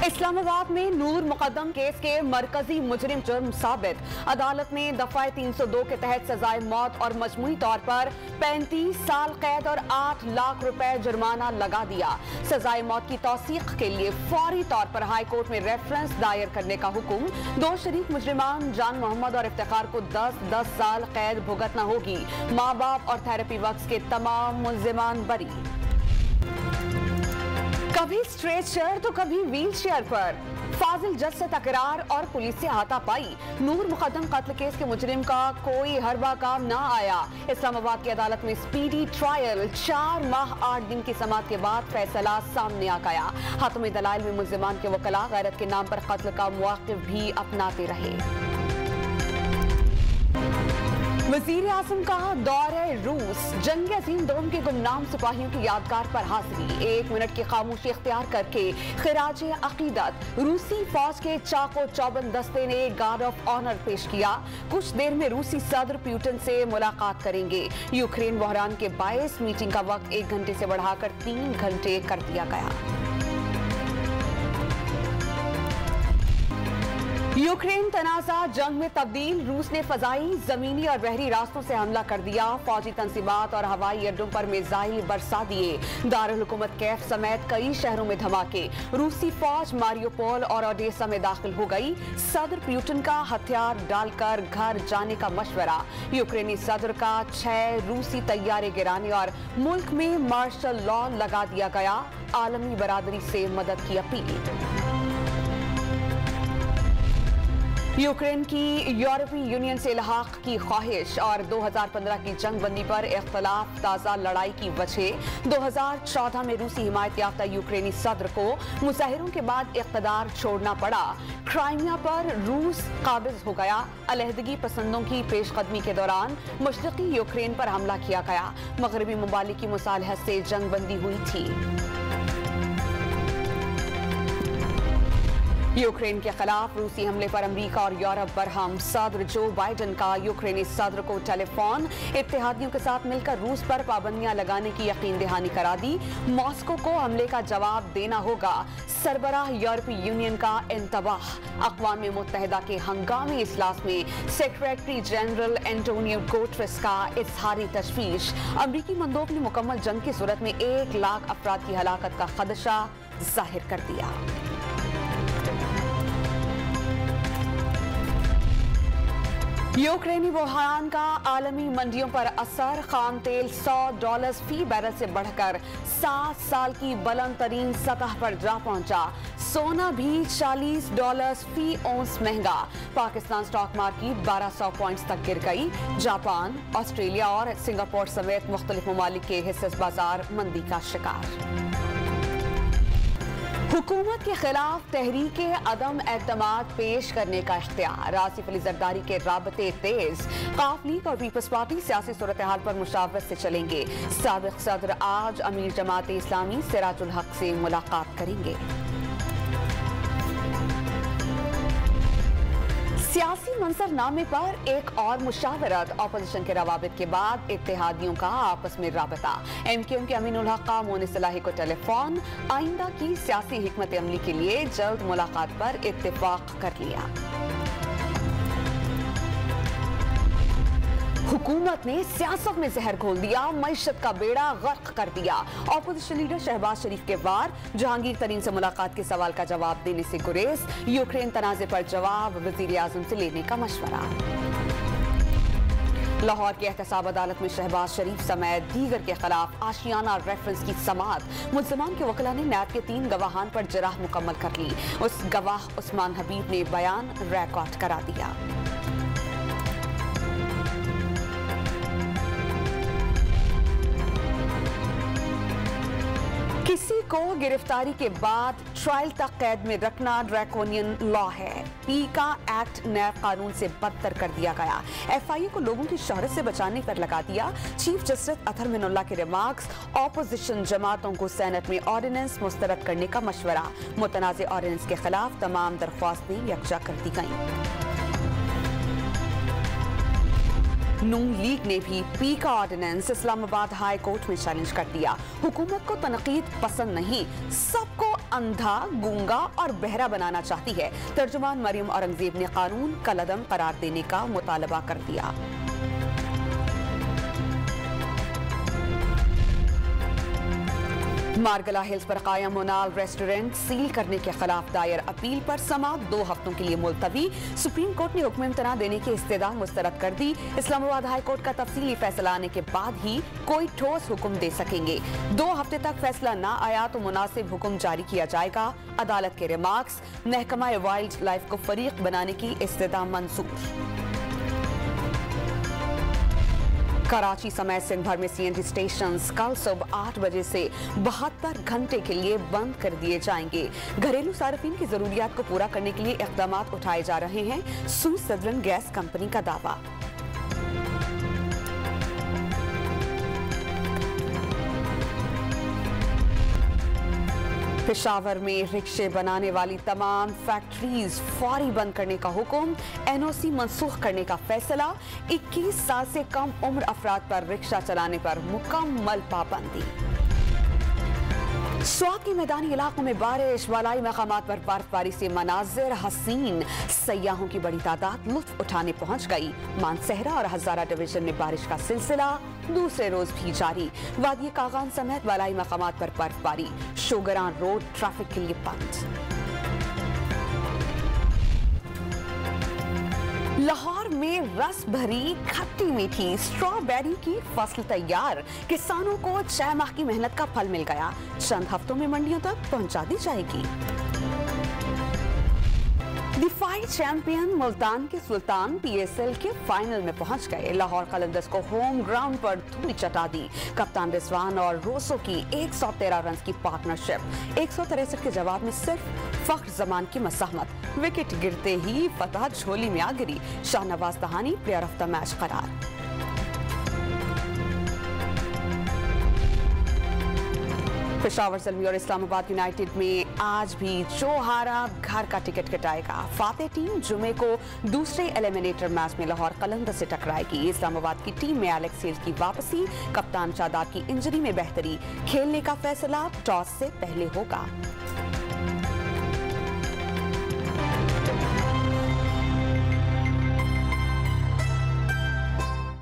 इस्लामाबाद में नूर मुकद्दम केस के मरकजी मुजरिम जुर्म साबित। अदालत ने दफा 302 के तहत सजाए मौत और मजमूई तौर पर 35 साल कैद और 8 लाख रुपए जुर्माना लगा दिया। सजाए मौत की तौसीक के लिए फौरी तौर पर हाई कोर्ट में रेफरेंस दायर करने का हुक्म। दो शरीक मुजरिमान जान मोहम्मद और इफ्तिखार को 10-10 साल कैद भुगतना होगी। माँ बाप और थेरेपी वर्क्स के तमाम मुल्जिमान बरी। कभी स्ट्रेचर तो कभी व्हील चेयर पर। फाजिल जज से तकरार और पुलिस से हाथापाई। नूर मुकद्दम कत्ल केस के मुजरिम का कोई हरबा काम ना आया। इस्लामाबाद की अदालत में स्पीडी ट्रायल 4 माह 8 दिन की समाअत के बाद फैसला सामने आ गया। हाथों में दलाइल में मुल्जिमान के वकला गैरत के नाम पर कत्ल का मौक़िफ़ भी अपनाते रहे। वज़ीर आज़म का दौरे रूस। जंग अज़ीम दोम के गुमनाम सिपाहियों की यादगार पर हाजिरी। 1 मिनट की खामोशी इख्तियार करके खिराज अकीदत। रूसी फौज के चाको चौबंद दस्ते ने गार्ड ऑफ ऑनर पेश किया। कुछ देर में रूसी सदर पुतिन से मुलाकात करेंगे। यूक्रेन बहरान के बायस मीटिंग का वक्त 1 घंटे से बढ़ाकर 3 घंटे कर दिया गया। यूक्रेन तनाज़ा जंग में तब्दील। रूस ने फजाई, जमीनी और बहरी रास्तों से हमला कर दिया। फौजी तंसीबात और हवाई अड्डों पर मिसाइल बरसा दिए। दारुल हुकूमत कैफ समेत कई शहरों में धमाके। रूसी फौज मारियोपोल और ओडेसा में दाखिल हो गई। सदर पुतिन का हथियार डालकर घर जाने का मशवरा। यूक्रेनी सदर का 6 रूसी तैयारे गिराने और मुल्क में मार्शल लॉ लगा दिया गया। आलमी बरादरी से मदद की अपील। यूक्रेन की यूरोपीय यूनियन से इल्हाक की ख्वाहिश और 2015 की जंग बंदी पर इख्तलाफ ताज़ा लड़ाई की वजह। 2014 में रूसी हिमायत याफ्ता यूक्रेनी सदर को मुजाहिरों के बाद इख्तदार छोड़ना पड़ा। क्राइमिया पर रूस काबिज हो गया। अलहदगी पसंदों की पेशकदमी के दौरान मशरकी यूक्रेन पर हमला किया गया। मगरबी ममालिक की मुसालहत से जंग बंदी हुई थी। यूक्रेन के खिलाफ रूसी हमले पर अमेरिका और यूरोप बरहम। सदर जो बाइडेन का यूक्रेनी सदर को टेलीफोन। इत्तेहादियों के साथ मिलकर रूस पर पाबंदियां लगाने की यकीन दहानी करा दी। मॉस्को को हमले का जवाब देना होगा। सरबराह यूरोपीय यूनियन का इंतबाह। अक़वाम मुत्तहिदा के हंगामी इजलास में सेक्रेटरी जनरल एंटोनियो गुटेरेस का इज़हारी तशवीश। अमरीकी मंदोब ने मुकम्मल जंग की सूरत में 1 लाख अफराद की हलाकत का खदशा जाहिर कर दिया। यूक्रेनी बहरान का आलमी मंडियों पर असर। खाम तेल $100 फी बैरल से बढ़कर 7 साल की बुलंद तरीन सतह पर जा पहुंचा। सोना भी $40 फी औंस महंगा। पाकिस्तान स्टॉक मार्केट 1200 पॉइंट्स तक गिर गई। जापान, ऑस्ट्रेलिया और सिंगापुर समेत मुख्तलिफ ममालिक के हिस्से बाजार मंदी का शिकार। हुकूमत के खिलाफ तहरीके अदम एतमाद पेश करने का इख्तियार। आसिफ अली जरदारी के राबते तेज। काफ लीग और पीपल्स पार्टी सियासी सूरत हाल पर मुशावरत से चलेंगे। साबिक सदर आज अमीर जमात इस्लामी सिराजुल हक से मुलाकात करेंगे। सियासी मंजरनामे पर एक और मुशावरत। अपोजिशन के रवाबित के बाद इत्तेहादियों का आपस में राबता। MQM के अमीनुल हक का मोन सलाही को टेलीफोन। आइंदा की सियासी हिकमत अमली के लिए जल्द मुलाकात पर इत्तेफाक कर लिया। हुकूमत ने सियासत में जहर घोल दिया। मईशत का बेड़ा गर्क कर दिया। ऑपोजिशन लीडर शहबाज शरीफ के वार। जहांगीर तरीन से मुलाकात के सवाल का जवाब देने से गुरेज। यूक्रेन तनाज़े पर जवाब वज़ीर आज़म से लेने का मशवरा। लाहौर की एहतसाब अदालत में शहबाज शरीफ समेत दीगर के खिलाफ आशियाना रेफरेंस की समाअत। मुल्ज़िमान के वकील ने नैब के 3 गवाहान पर जराह मुकम्मल कर ली। उस गवाह उस्मान हबीब ने बयान रिकॉर्ड करा दिया। किसी को गिरफ्तारी के बाद ट्रायल तक कैद में रखना ड्रैकोनियन लॉ है। पीका एक्ट नैब कानून से बदतर कर दिया गया। FIA को लोगों की शोहरत से बचाने पर लगा दिया। चीफ जस्टिस अतहर मिनुल्लाह के रिमार्क्स। ऑपोजिशन जमातों को सेनेट में ऑर्डिनेंस मुस्तरद करने का मशवरा। मुतनाज़ ऑर्डिनेंस के खिलाफ तमाम दरख्वास्तें यकजा कर दी गईं। नून लीग ने भी पी का ऑर्डिनेंस इस्लामाबाद हाई कोर्ट में चैलेंज कर दिया। हुकूमत को तनकीद पसंद नहीं, सबको अंधा, गूंगा और बहरा बनाना चाहती है। तर्जुमान मरियम औरंगजेब ने कानून कलअदम करार देने का मुतालबा कर दिया। मारगला हिल्स पर कायम मोनाल रेस्टोरेंट सील करने के खिलाफ दायर अपील पर समाअत 2 हफ्तों के लिए मुलतवी। सुप्रीम कोर्ट ने हुक्म इम्तना देने की इस्तदा मुस्तरद कर दी। इस्लामाबाद हाई कोर्ट का तफसीली फैसला आने के बाद ही कोई ठोस हुक्म दे सकेंगे। 2 हफ्ते तक फैसला ना आया तो मुनासिब हुक्म जारी किया जाएगा। अदालत के रिमार्क्स, महकमा वाइल्ड लाइफ को फरीक बनाने की इस्तदा मंजूर। कराची समेत सिंध भर में सीएनजी स्टेशंस कल सुबह 8 बजे से 72 घंटे के लिए बंद कर दिए जाएंगे। घरेलू सार्फिन की जरूरियात को पूरा करने के लिए इक़दाम उठाए जा रहे हैं। सदरन गैस कंपनी का दावा। पेशावर में रिक्शे बनाने वाली तमाम फैक्ट्रीज फौरी बंद करने का हुक्म। एनओसी मनसूख करने का फैसला। 21 साल से कम उम्र अफराद पर रिक्शा चलाने पर मुकम्मल पाबंदी। स्वात के मैदानी इलाकों में बारिश, वालाई मकामात पर बर्फबारी से मनाजिर हसीन। सयाहों की बड़ी तादाद लुत्फ उठाने पहुंच गई। मानसहरा और हजारा डिवीजन में बारिश का सिलसिला दूसरे रोज भी जारी। वादी कागान समेत वालाई मकामात पर बर्फबारी। शोगरान रोड ट्रैफिक के लिए बंद। लाहौर में रस भरी खट्टी मीठी स्ट्रॉबेरी की फसल तैयार। किसानों को 6 माह की मेहनत का फल मिल गया। चंद हफ्तों में मंडियों तक पहुंचा दी जाएगी। डिफाइड चैंपियन मुल्तान के सुल्तान पीएसएल के फाइनल में पहुंच गए। लाहौर कलंदर्स को होम ग्राउंड पर धूल चटा दी। कप्तान रिजवान और रोसो की 113 रन की पार्टनरशिप। 163 के जवाब में सिर्फ फख्र जमान की मसाहमत। विकेट गिरते ही फतह झोली में आ गिरी। Shahnawaz Dahani player of the match करार। पेशावर ज़ल्मी और इस्लामाबाद यूनाइटेड में आज भी जो हारा घर का टिकट कटाएगा। फातेह टीम जुमे को दूसरे एलिमिनेटर मैच में लाहौर कलंदर से टकराएगी। इस्लामाबाद की टीम में एलेक्स हेल्स की वापसी, कप्तान शादाब की इंजरी में बेहतरी। खेलने का फैसला टॉस से पहले होगा।